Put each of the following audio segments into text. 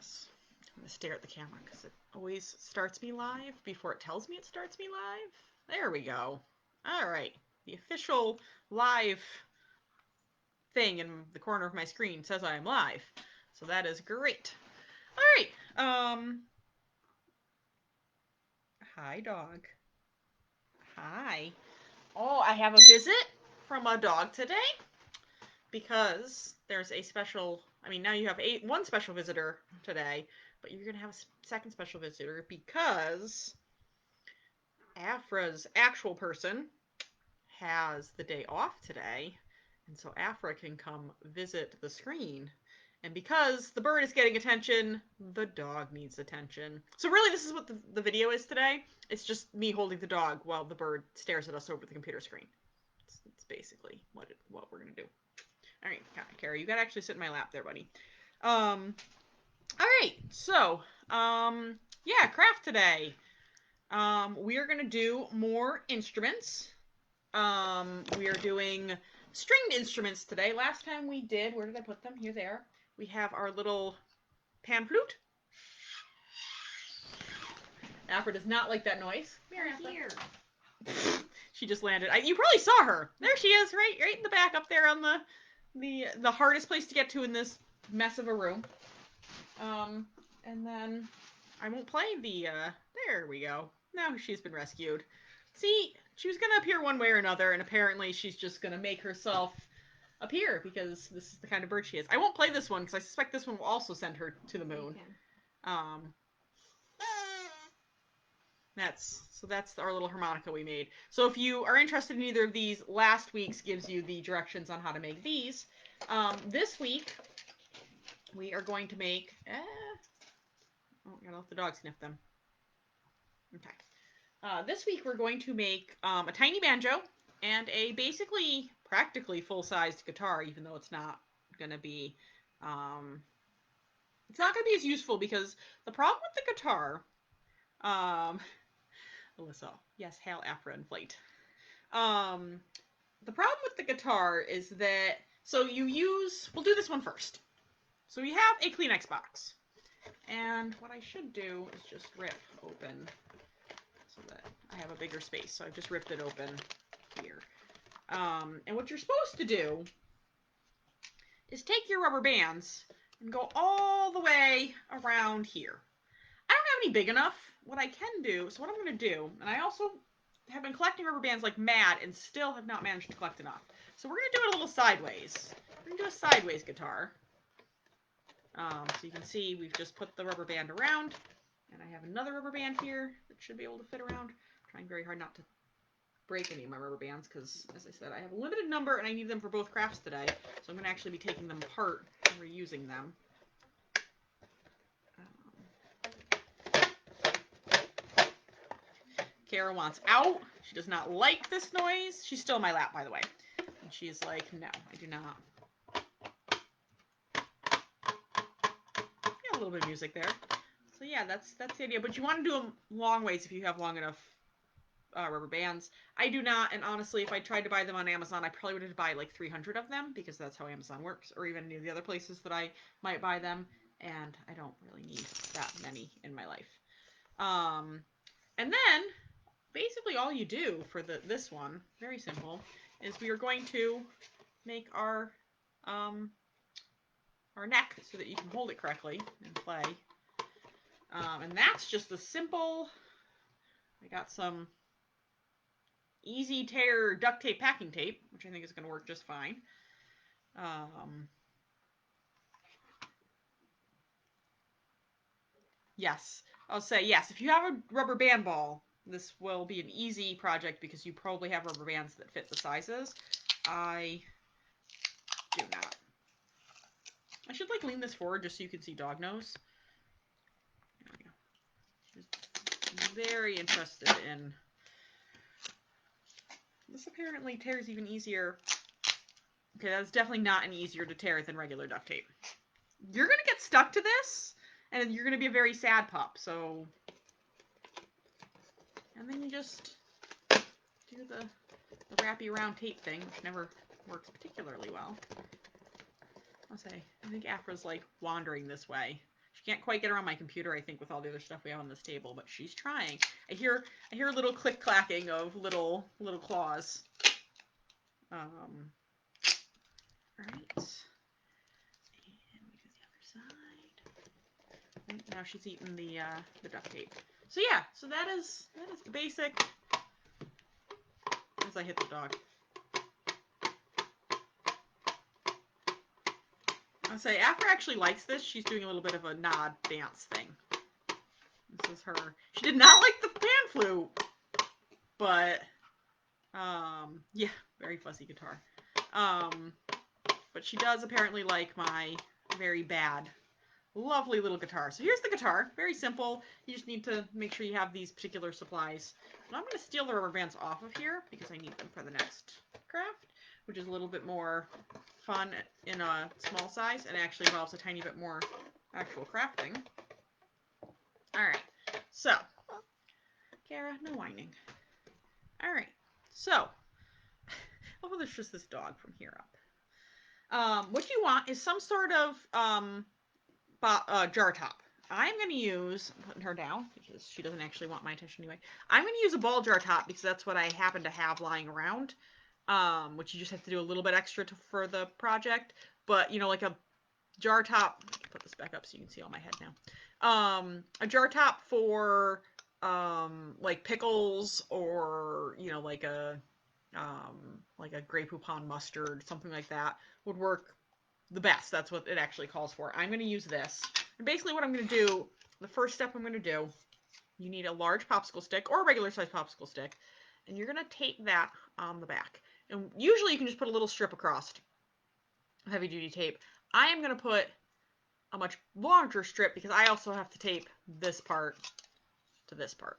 this. I'm going to stare at the camera because it always starts me live before it tells me it starts me live. There we go. All right. The official live thing in the corner of my screen says I am live. So that is great. All right. Hi, dog. Hi. Oh, I have a visit from a dog today because there's a special, now you have one special visitor today, but you're going to have a second special visitor because Afra's actual person has the day off today, and so Afra can come visit the screen. And because the bird is getting attention, the dog needs attention. So really this is what the video is today. It's just me holding the dog while the bird stares at us over the computer screen. It's basically what we're going to do. All right, Kara, you got to actually sit in my lap there, buddy. All right, so, yeah, craft today. We are going to do more instruments. We are doing stringed instruments today. Last time we did, where did I put them? Here they are. We have our little pan flute. Afra does not like that noise. Here. She just landed. You probably saw her. There she is, right in the back, up there on the hardest place to get to in this mess of a room. And then I won't play the. There we go. Now she's been rescued. See, she was gonna appear one way or another, and apparently she's just gonna make herself appear because this is the kind of bird she is. I won't play this one because I suspect this one will also send her to the moon. That's our little harmonica we made. So if you are interested in either of these, last week's gives you the directions on how to make these. This week we are going to make. Gotta let the dog sniff them. Okay. This week we're going to make a tiny banjo and a practically full-sized guitar, even though it's not going to be, it's not going to be as useful because the problem with the guitar, Alyssa, yes, hail Afra inflate. The problem with the guitar is that, we'll do this one first. So we have a Kleenex box. And what I should do is just rip open so that I have a bigger space. So I've just ripped it open here. And what you're supposed to do is take your rubber bands and go all the way around here. I don't have any big enough. What I can do, so what I'm going to do, and I also have been collecting rubber bands like mad and still have not managed to collect enough. So we're going to do it a little sideways. We're going to do a sideways guitar. So you can see we've just put the rubber band around, and I have another rubber band here that should be able to fit around. I'm trying very hard not to break any of my rubber bands because, as I said, I have a limited number and I need them for both crafts today. So I'm going to actually be taking them apart and reusing them. Kara wants out. She does not like this noise. She's still in my lap, by the way. And she's like, no, I do not. Yeah, a little bit of music there. So yeah, that's the idea. But you want to do them long ways if you have long enough rubber bands. I do not, and honestly, if I tried to buy them on Amazon, I probably would have to buy like 300 of them because that's how Amazon works, or even any of the other places that I might buy them, and I don't really need that many in my life. And then basically all you do for this one, very simple, is we are going to make our neck so that you can hold it correctly and play. And that's just a simple, I got some easy tear duct tape packing tape, which I think is going to work just fine. Yes, I'll say yes. If you have a rubber band ball, this will be an easy project because you probably have rubber bands that fit the sizes. I do not. I should lean this forward just so you can see dog nose. There we go. She's very interested in. This apparently tears even easier. Okay, that's definitely not any easier to tear than regular duct tape. You're gonna get stuck to this, and you're gonna be a very sad pup, so. And then you just do the wrappy around tape thing, which never works particularly well. I'll say, I think Afra's like wandering this way. She can't quite get around my computer, I think, with all the other stuff we have on this table, but she's trying. I hear a little click clacking of little claws. All right. And we do the other side. And now she's eating the duct tape. So yeah, so that is the basic. As I hit the dog. I'll say Afra actually likes this. She's doing a little bit of a nod dance thing. This is her. She did not like the pan flute, but yeah, very fussy guitar. But she does apparently like my very bad, lovely little guitar. So here's the guitar. Very simple. You just need to make sure you have these particular supplies. And I'm going to steal the rubber bands off of here because I need them for the next craft, which is a little bit more fun in a small size and actually involves a tiny bit more actual crafting. All right, so Kara, no whining. All right, so oh, there's just this dog from here up. What you want is some sort of jar top. I'm going to use, I'm putting her down because she doesn't actually want my attention anyway. I'm going to use a ball jar top because that's what I happen to have lying around. Which you just have to do a little bit extra for the project. But, you know, like a jar top, put this back up so you can see all my head now. A jar top for, like pickles or, you know, like a Grey Poupon mustard, something like that would work the best. That's what it actually calls for. I'm going to use this. And basically what I'm going to do, the first step I'm going to do, you need a large popsicle stick or a regular size popsicle stick, and you're going to tape that on the back. And usually you can just put a little strip across heavy duty tape. I am going to put a much larger strip because I also have to tape this part to this part.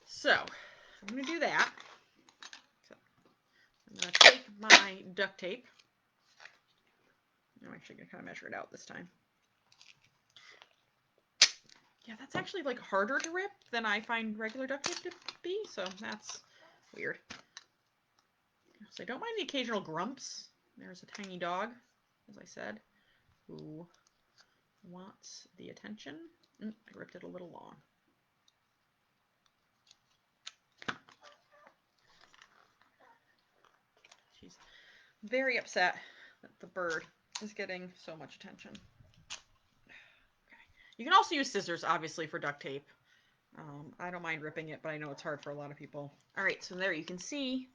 So I'm going to do that. So I'm going to take my duct tape. I'm actually going to kind of measure it out this time. Yeah, that's actually like harder to rip than I find regular duct tape to be, so that's weird. So I don't mind the occasional grumps. There's a tiny dog, as I said, who wants the attention. I ripped it a little long. She's very upset that the bird is getting so much attention. Okay. You can also use scissors, obviously, for duct tape. I don't mind ripping it, but I know it's hard for a lot of people. All right, so there you can see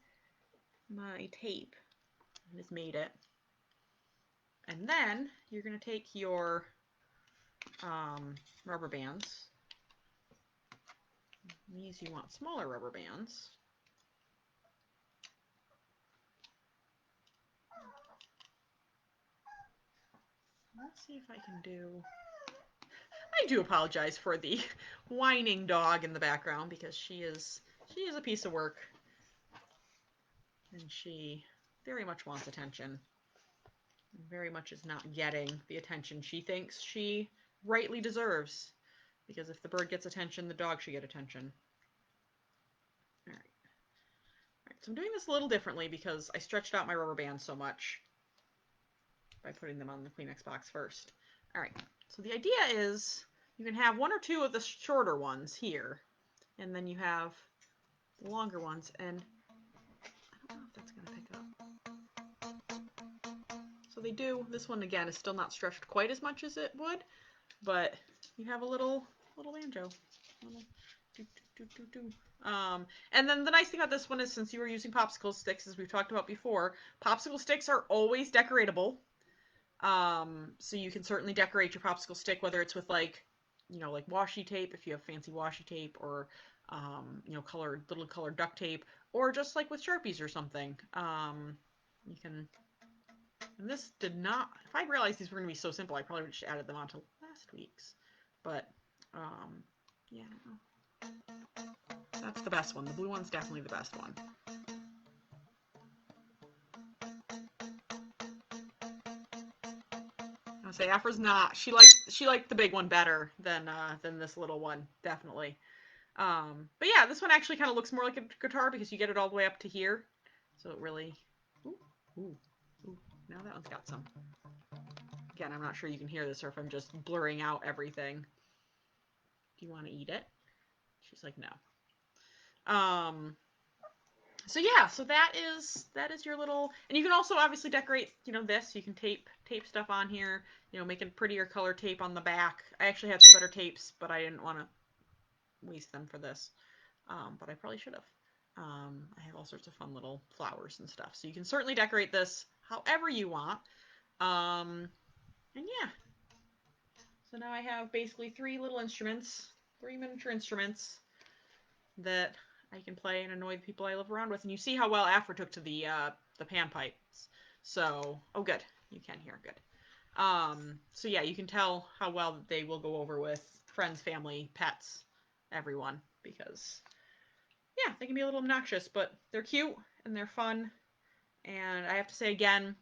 my tape has made it. And then you're going to take your rubber bands. These you want smaller rubber bands. Let's see if I can do... I do apologize for the whining dog in the background because she is a piece of work. And she very much wants attention. And very much is not getting the attention she thinks she rightly deserves. Because if the bird gets attention, the dog should get attention. All right. All right, so I'm doing this a little differently because I stretched out my rubber bands so much by putting them on the Kleenex box first. All right, so the idea is you can have one or two of the shorter ones here, and then you have the longer ones, and I don't know if that's going to pick up. So they do, this one again is still not stretched quite as much as it would, but you have a little banjo. And then the nice thing about this one is since you were using popsicle sticks, as we've talked about before, popsicle sticks are always decoratable. So you can certainly decorate your popsicle stick, whether it's with like washi tape, if you have fancy washi tape, or, little colored duct tape, or just like with Sharpies or something. You can, and this did not, if I'd realized these were going to be so simple, I probably would have just added them onto last week's, but, yeah, I don't know. That's the best one. The blue one's definitely the best one. I'll say Afra's not. She liked the big one better than this little one, definitely. But yeah, this one actually kind of looks more like a guitar because you get it all the way up to here. So it really, ooh, now that one's got some. Again, I'm not sure you can hear this or if I'm just blurring out everything. Do you want to eat it? She's like, no. So yeah, so that is your little, and you can also obviously decorate, this. You can tape stuff on here, make a prettier color tape on the back. I actually had some better tapes, but I didn't want to waste them for this. But I probably should have. I have all sorts of fun little flowers and stuff. So you can certainly decorate this however you want. And yeah. So now I have basically 3 little instruments, 3 miniature instruments that I can play and annoy the people I live around with. And you see how well Afra took to the panpipes. So, oh good, you can hear, good. So yeah, you can tell how well they will go over with friends, family, pets, everyone, because yeah, they can be a little obnoxious, but they're cute and they're fun. And I have to say again,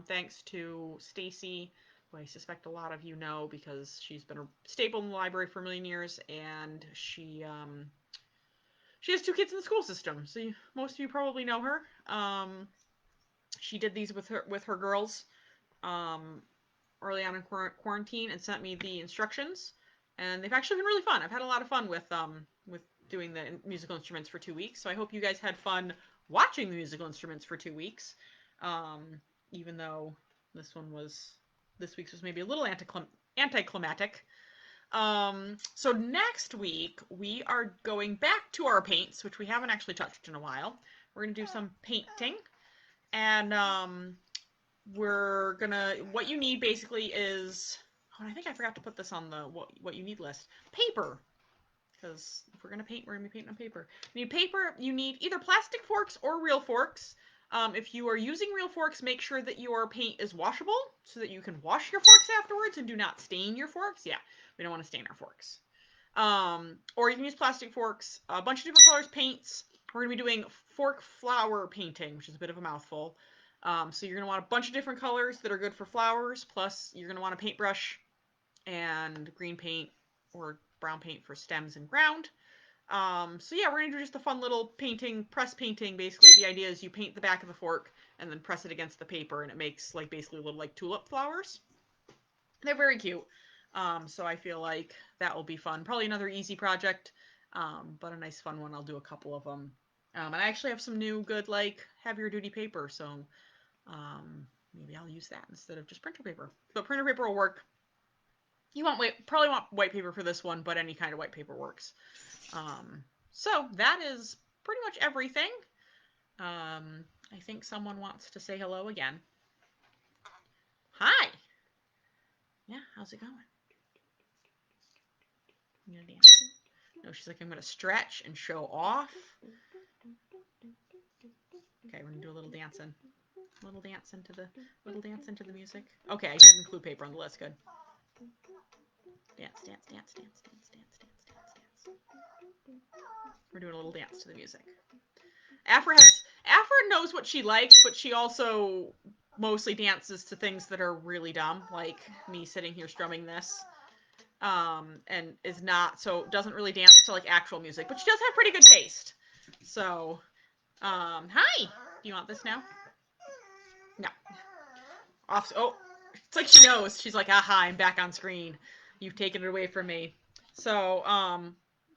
thanks to Stacy, who I suspect a lot of you know because she's been a staple in the library for a million years, and she has 2 kids in the school system, so most of you probably know her. She did these with her girls early on in quarantine and sent me the instructions, and they've actually been really fun. I've had a lot of fun with doing the musical instruments for 2 weeks, so I hope you guys had fun watching the musical instruments for 2 weeks, even though this week's was maybe a little anticlimactic. So next week we are going back to our paints, which we haven't actually touched in a while. We're gonna do some painting, and what you need basically is, I think I forgot to put this on the what you need list. Paper, because if we're gonna paint, we're gonna be painting on paper. You need paper. You need either plastic forks or real forks. If you are using real forks, make sure that your paint is washable so that you can wash your forks afterwards and do not stain your forks. Yeah, we don't want to stain our forks. Or you can use plastic forks, a bunch of different colors, paints. We're going to be doing fork flower painting, which is a bit of a mouthful. So you're going to want a bunch of different colors that are good for flowers, plus you're going to want a paintbrush and green paint or brown paint for stems and ground. So yeah, we're going to do just a fun little painting, press painting, basically. The idea is you paint the back of the fork and then press it against the paper, and it makes basically little tulip flowers. They're very cute. So I feel like that will be fun. Probably another easy project, but a nice fun one. I'll do a couple of them. And I actually have some new good heavier duty paper, so maybe I'll use that instead of just printer paper. But printer paper will work. You probably want white paper for this one, but any kind of white paper works. So that is pretty much everything. I think someone wants to say hello again. Hi. Yeah, how's it going? You gonna dance? No, she's like, I'm gonna stretch and show off. Okay, we're gonna do a little dancing. A little dance into the music. Okay, I did include paper on the list. Good. Dance, dance, dance, dance, dance, dance, dance, dance, dance. We're doing a little dance to the music. Afra knows what she likes, but she also mostly dances to things that are really dumb, like me sitting here strumming this. And is not, so doesn't really dance to actual music, but she does have pretty good taste. So, hi. Do you want this now? No. Oh, it's like she knows. She's like, aha, I'm back on screen. You've taken it away from me. So,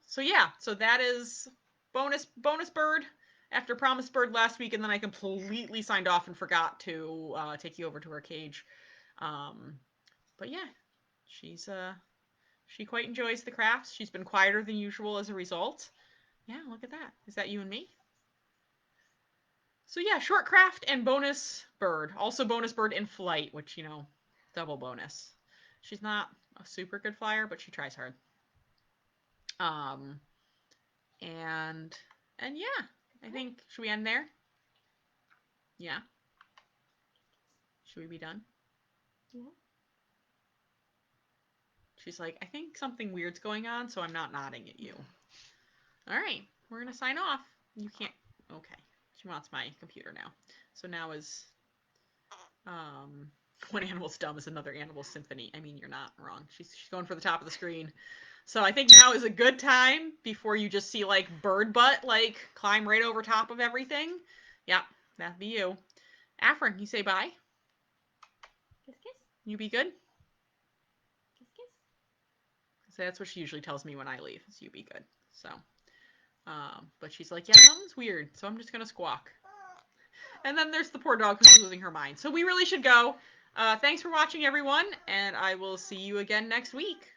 so yeah, so that is bonus bird after promise bird last week, and then I completely signed off and forgot to take you over to her cage. But yeah, she quite enjoys the crafts. She's been quieter than usual as a result. Yeah, look at that. Is that you and me? So yeah, short craft and bonus bird. Also bonus bird in flight, which, double bonus. She's not a super good flyer, but she tries hard. And yeah, I think, should we end there? Yeah. Should we be done? Yeah. She's like, I think something weird's going on, so I'm not nodding at you. All right, we're going to sign off. You can't, okay. She wants my computer now. So now is, one animal's dumb is another animal's symphony. I mean, you're not wrong. She's going for the top of the screen. So I think now is a good time before you just see bird butt climb right over top of everything. Yep, that'd be you. Afrin, you say bye? Kiss, kiss. You be good? Kiss, kiss. So that's what she usually tells me when I leave, is you be good. So, but she's like, yeah, something's weird, so I'm just going to squawk. And then there's the poor dog who's losing her mind. So we really should go. Thanks for watching, everyone, and I will see you again next week.